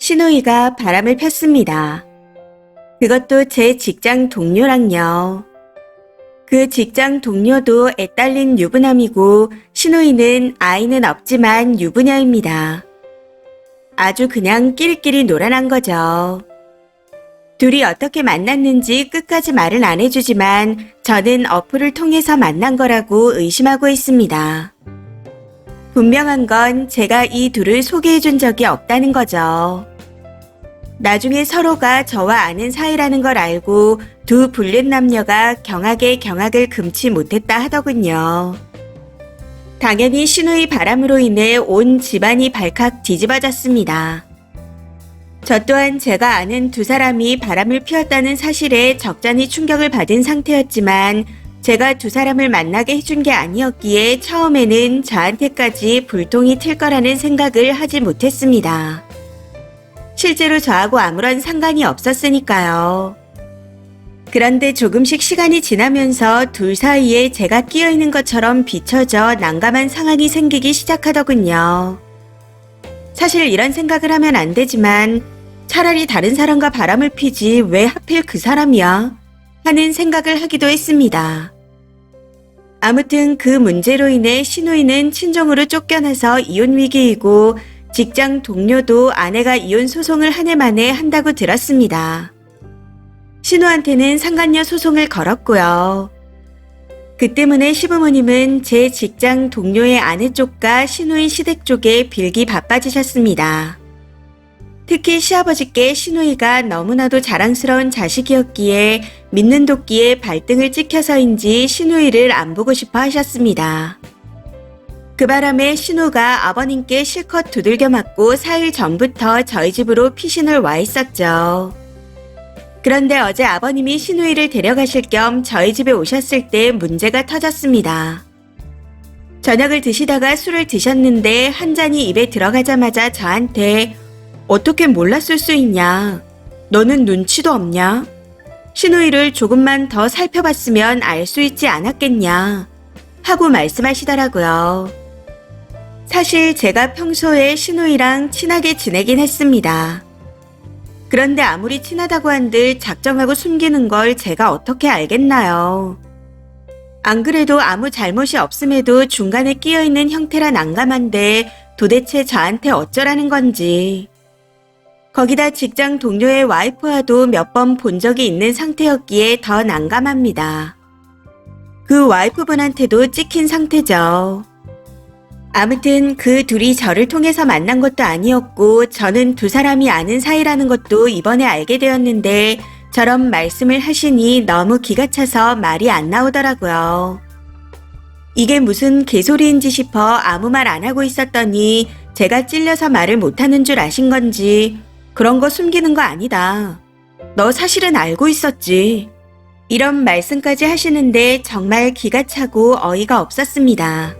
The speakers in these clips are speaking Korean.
시누이가 바람을 폈습니다. 그것도 제 직장 동료랑요. 그 직장 동료도 애딸린 유부남이고 시누이는 아이는 없지만 유부녀입니다. 아주 그냥 끼리끼리 놀아난 거죠. 둘이 어떻게 만났는지 끝까지 말은 안 해주지만 저는 어플을 통해서 만난 거라고 의심하고 있습니다. 분명한 건 제가 이 둘을 소개해 준 적이 없다는 거죠. 나중에 서로가 저와 아는 사이라는 걸 알고 두 불륜 남녀가 경악에 경악을 금치 못했다 하더군요. 당연히 시누이 바람으로 인해 온 집안이 발칵 뒤집어졌습니다. 저 또한 제가 아는 두 사람이 바람을 피웠다는 사실에 적잖이 충격을 받은 상태였지만 제가 두 사람을 만나게 해준 게 아니었기에 처음에는 저한테까지 불똥이 튈 거라는 생각을 하지 못했습니다. 실제로 저하고 아무런 상관이 없었으니까요. 그런데 조금씩 시간이 지나면서 둘 사이에 제가 끼어 있는 것처럼 비춰져 난감한 상황이 생기기 시작하더군요. 사실 이런 생각을 하면 안 되지만 차라리 다른 사람과 바람을 피지 왜 하필 그 사람이야? 하는 생각을 하기도 했습니다. 아무튼 그 문제로 인해 시누이는 친정으로 쫓겨나서 이혼 위기이고 직장 동료도 아내가 이혼 소송을 한 해 만에 한다고 들었습니다. 신우한테는 상간녀 소송을 걸었고요. 그 때문에 시부모님은 제 직장 동료의 아내 쪽과 시누이 시댁 쪽에 빌기 바빠지셨습니다. 특히 시아버지께 시누이가 너무나도 자랑스러운 자식이었기에 믿는 도끼에 발등을 찍혀서인지 시누이를 안 보고 싶어 하셨습니다. 그 바람에 신우가 아버님께 실컷 두들겨 맞고 4일 전부터 저희 집으로 피신을 와 있었죠. 그런데 어제 아버님이 시누이를 데려가실 겸 저희 집에 오셨을 때 문제가 터졌습니다. 저녁을 드시다가 술을 드셨는데 한 잔이 입에 들어가자마자 저한테 어떻게 몰랐을 수 있냐? 너는 눈치도 없냐? 시누이를 조금만 더 살펴봤으면 알 수 있지 않았겠냐? 하고 말씀하시더라고요. 사실 제가 평소에 시누이랑 친하게 지내긴 했습니다. 그런데 아무리 친하다고 한들 작정하고 숨기는 걸 제가 어떻게 알겠나요? 안 그래도 아무 잘못이 없음에도 중간에 끼어있는 형태라 난감한데 도대체 저한테 어쩌라는 건지. 거기다 직장 동료의 와이프와도 몇 번 본 적이 있는 상태였기에 더 난감합니다. 그 와이프분한테도 찍힌 상태죠. 아무튼 그 둘이 저를 통해서 만난 것도 아니었고 저는 두 사람이 아는 사이라는 것도 이번에 알게 되었는데 저런 말씀을 하시니 너무 기가 차서 말이 안 나오더라고요. 이게 무슨 개소리인지 싶어 아무 말 안 하고 있었더니 제가 찔려서 말을 못하는 줄 아신 건지 그런 거 숨기는 거 아니다. 너 사실은 알고 있었지. 이런 말씀까지 하시는데 정말 기가 차고 어이가 없었습니다.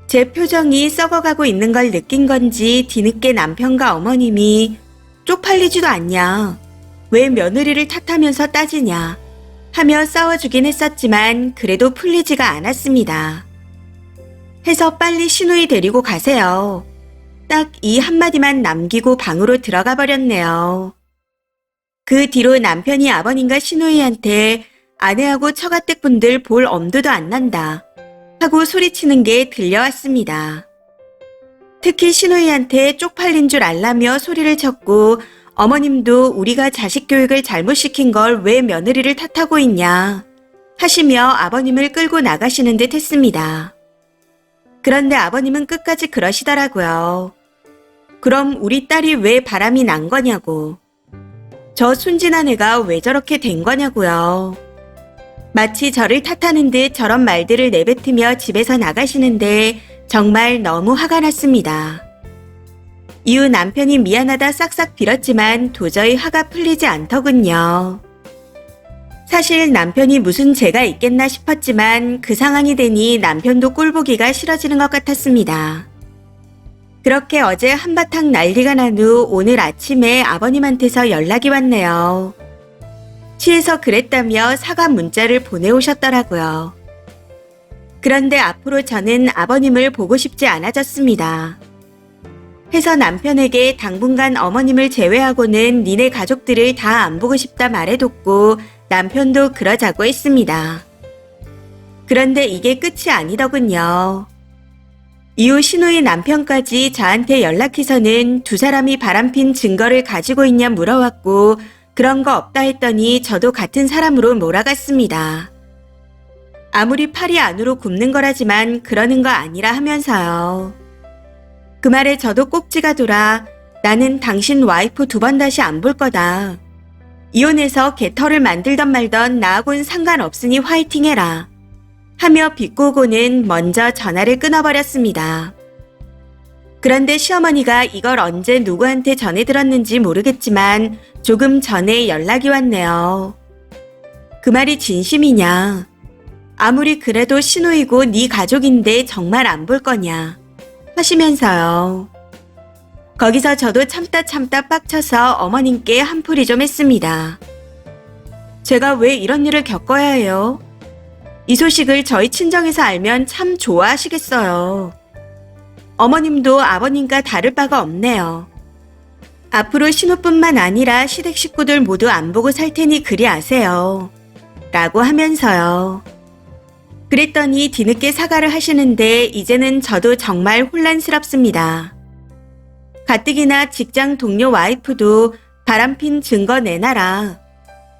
제 표정이 썩어가고 있는 걸 느낀 건지 뒤늦게 남편과 어머님이 쪽팔리지도 않냐. 왜 며느리를 탓하면서 따지냐. 하며 싸워주긴 했었지만 그래도 풀리지가 않았습니다. 해서 빨리 시누이 데리고 가세요. 딱 이 한마디만 남기고 방으로 들어가 버렸네요. 그 뒤로 남편이 아버님과 시누이한테 아내하고 처가댁분들 볼 엄두도 안 난다 하고 소리치는 게 들려왔습니다. 특히 시누이한테 쪽팔린 줄 알라며 소리를 쳤고 어머님도 우리가 자식 교육을 잘못시킨 걸 왜 며느리를 탓하고 있냐 하시며 아버님을 끌고 나가시는 듯 했습니다. 그런데 아버님은 끝까지 그러시더라고요. 그럼 우리 딸이 왜 바람이 난 거냐고. 저 순진한 애가 왜 저렇게 된 거냐고요. 마치 저를 탓하는 듯 저런 말들을 내뱉으며 집에서 나가시는데 정말 너무 화가 났습니다. 이후 남편이 미안하다 싹싹 빌었지만 도저히 화가 풀리지 않더군요. 사실 남편이 무슨 죄가 있겠나 싶었지만 그 상황이 되니 남편도 꼴보기가 싫어지는 것 같았습니다. 그렇게 어제 한바탕 난리가 난 후 오늘 아침에 아버님한테서 연락이 왔네요. 취해서 그랬다며 사과 문자를 보내오셨더라고요. 그런데 앞으로 저는 아버님을 보고 싶지 않아졌습니다. 해서 남편에게 당분간 어머님을 제외하고는 니네 가족들을 다 안 보고 싶다 말해뒀고 남편도 그러자고 했습니다. 그런데 이게 끝이 아니더군요. 이후 신우이 남편까지 저한테 연락해서는 두 사람이 바람핀 증거를 가지고 있냐 물어왔고 그런 거 없다 했더니 저도 같은 사람으로 몰아갔습니다. 아무리 팔이 안으로 굽는 거라지만 그러는 거 아니라 하면서요. 그 말에 저도 꼭지가 돌아 나는 당신 와이프 두 번 다시 안 볼 거다. 이혼해서 개털을 만들던 말던 나하고는 상관없으니 화이팅 해라. 하며 비꼬고는 먼저 전화를 끊어버렸습니다. 그런데 시어머니가 이걸 언제 누구한테 전해 들었는지 모르겠지만 조금 전에 연락이 왔네요. 그 말이 진심이냐? 아무리 그래도 시누이고 네 가족인데 정말 안 볼 거냐? 하시면서요. 거기서 저도 참다 빡쳐서 어머님께 한풀이 좀 했습니다. 제가 왜 이런 일을 겪어야 해요? 이 소식을 저희 친정에서 알면 참 좋아하시겠어요. 어머님도 아버님과 다를 바가 없네요. 앞으로 신우뿐만 아니라 시댁 식구들 모두 안 보고 살 테니 그리 아세요. 라고 하면서요. 그랬더니 뒤늦게 사과를 하시는데 이제는 저도 정말 혼란스럽습니다. 가뜩이나 직장 동료 와이프도 바람핀 증거 내놔라.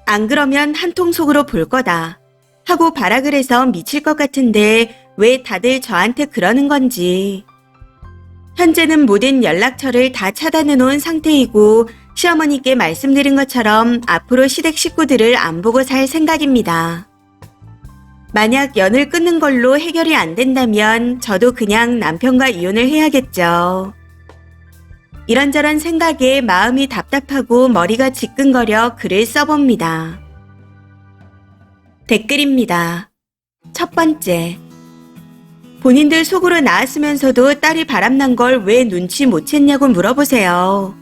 안 그러면 한통 속으로 볼 거다. 하고 발악을 해서 미칠 것 같은데 왜 다들 저한테 그러는 건지. 현재는 모든 연락처를 다 차단해 놓은 상태이고 시어머니께 말씀드린 것처럼 앞으로 시댁 식구들을 안 보고 살 생각입니다. 만약 연을 끊는 걸로 해결이 안 된다면 저도 그냥 남편과 이혼을 해야겠죠. 이런저런 생각에 마음이 답답하고 머리가 지끈거려 글을 써봅니다. 댓글입니다. 첫 번째. 본인들 속으로 나았으면서도 딸이 바람난 걸 왜 눈치 못 챘냐고 물어보세요.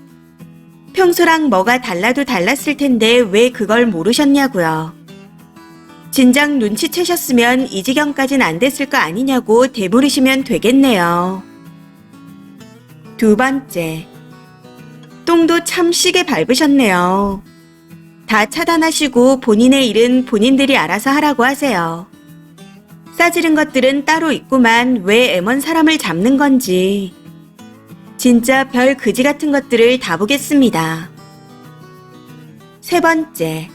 평소랑 뭐가 달라도 달랐을 텐데 왜 그걸 모르셨냐고요. 진작 눈치채셨으면 이 지경까진 안 됐을 거 아니냐고 되물으시면 되겠네요. 두 번째. 똥도 참 시게 밟으셨네요. 다 차단하시고 본인의 일은 본인들이 알아서 하라고 하세요. 싸지른 것들은 따로 있구만 왜 애먼 사람을 잡는 건지. 진짜 별 그지 같은 것들을 다 보겠습니다. 세 번째.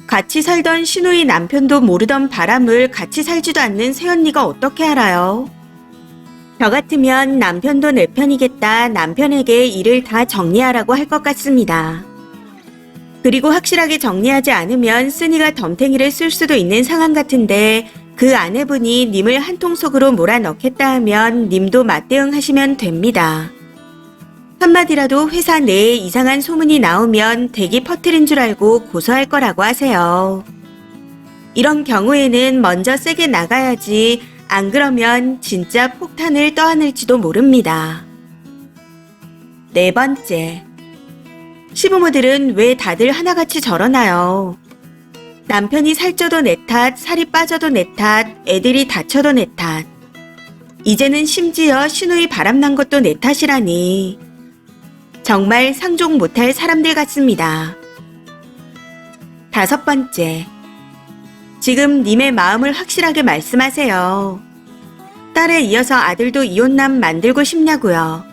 같이 살던 시누이 남편도 모르던 바람을 같이 살지도 않는 새언니가 어떻게 알아요? 저 같으면 남편도 내 편이겠다 남편에게 일을 다 정리하라고 할 것 같습니다. 그리고 확실하게 정리하지 않으면 쓰니가 덤탱이를 쓸 수도 있는 상황 같은데 그 아내분이 님을 한통 속으로 몰아넣겠다 하면 님도 맞대응하시면 됩니다. 한마디라도 회사 내에 이상한 소문이 나오면 대기 퍼뜨린 줄 알고 고소할 거라고 하세요. 이런 경우에는 먼저 세게 나가야지 안 그러면 진짜 폭탄을 떠안을지도 모릅니다. 네 번째. 시부모들은 왜 다들 하나같이 저러나요? 남편이 살쪄도 내 탓, 살이 빠져도 내 탓, 애들이 다쳐도 내 탓. 이제는 심지어 시누이 바람난 것도 내 탓이라니. 정말 상종 못할 사람들 같습니다. 다섯 번째. 지금 님의 마음을 확실하게 말씀하세요. 딸에 이어서 아들도 이혼남 만들고 싶냐고요.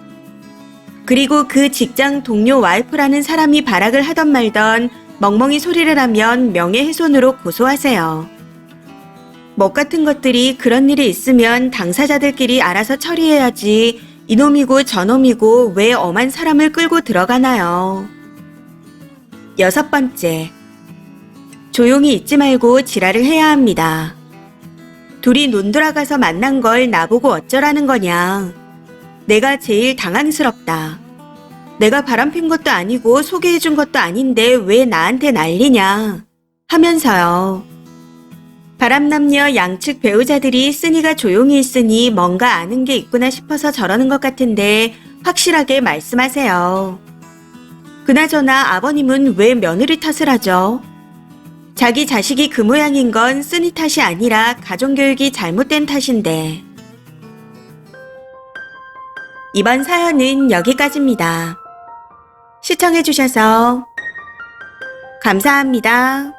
그리고 그 직장 동료 와이프라는 사람이 발악을 하던 말던 멍멍이 소리를 하면 명예훼손으로 고소하세요. 뭐 같은 것들이 그런 일이 있으면 당사자들끼리 알아서 처리해야지 이놈이고 저놈이고 왜 엄한 사람을 끌고 들어가나요? 여섯 번째. 조용히 있지 말고 지랄을 해야 합니다. 둘이 논돌아가서 만난 걸 나보고 어쩌라는 거냐. 내가 제일 당황스럽다. 내가 바람핀 것도 아니고 소개해준 것도 아닌데 왜 나한테 난리냐 하면서요. 바람남녀 양측 배우자들이 쓰니가 조용히 있으니 뭔가 아는 게 있구나 싶어서 저러는 것 같은데 확실하게 말씀하세요. 그나저나 아버님은 왜 며느리 탓을 하죠? 자기 자식이 그 모양인 건 쓰니 탓이 아니라 가정교육이 잘못된 탓인데. 이번 사연은 여기까지입니다. 시청해주셔서 감사합니다.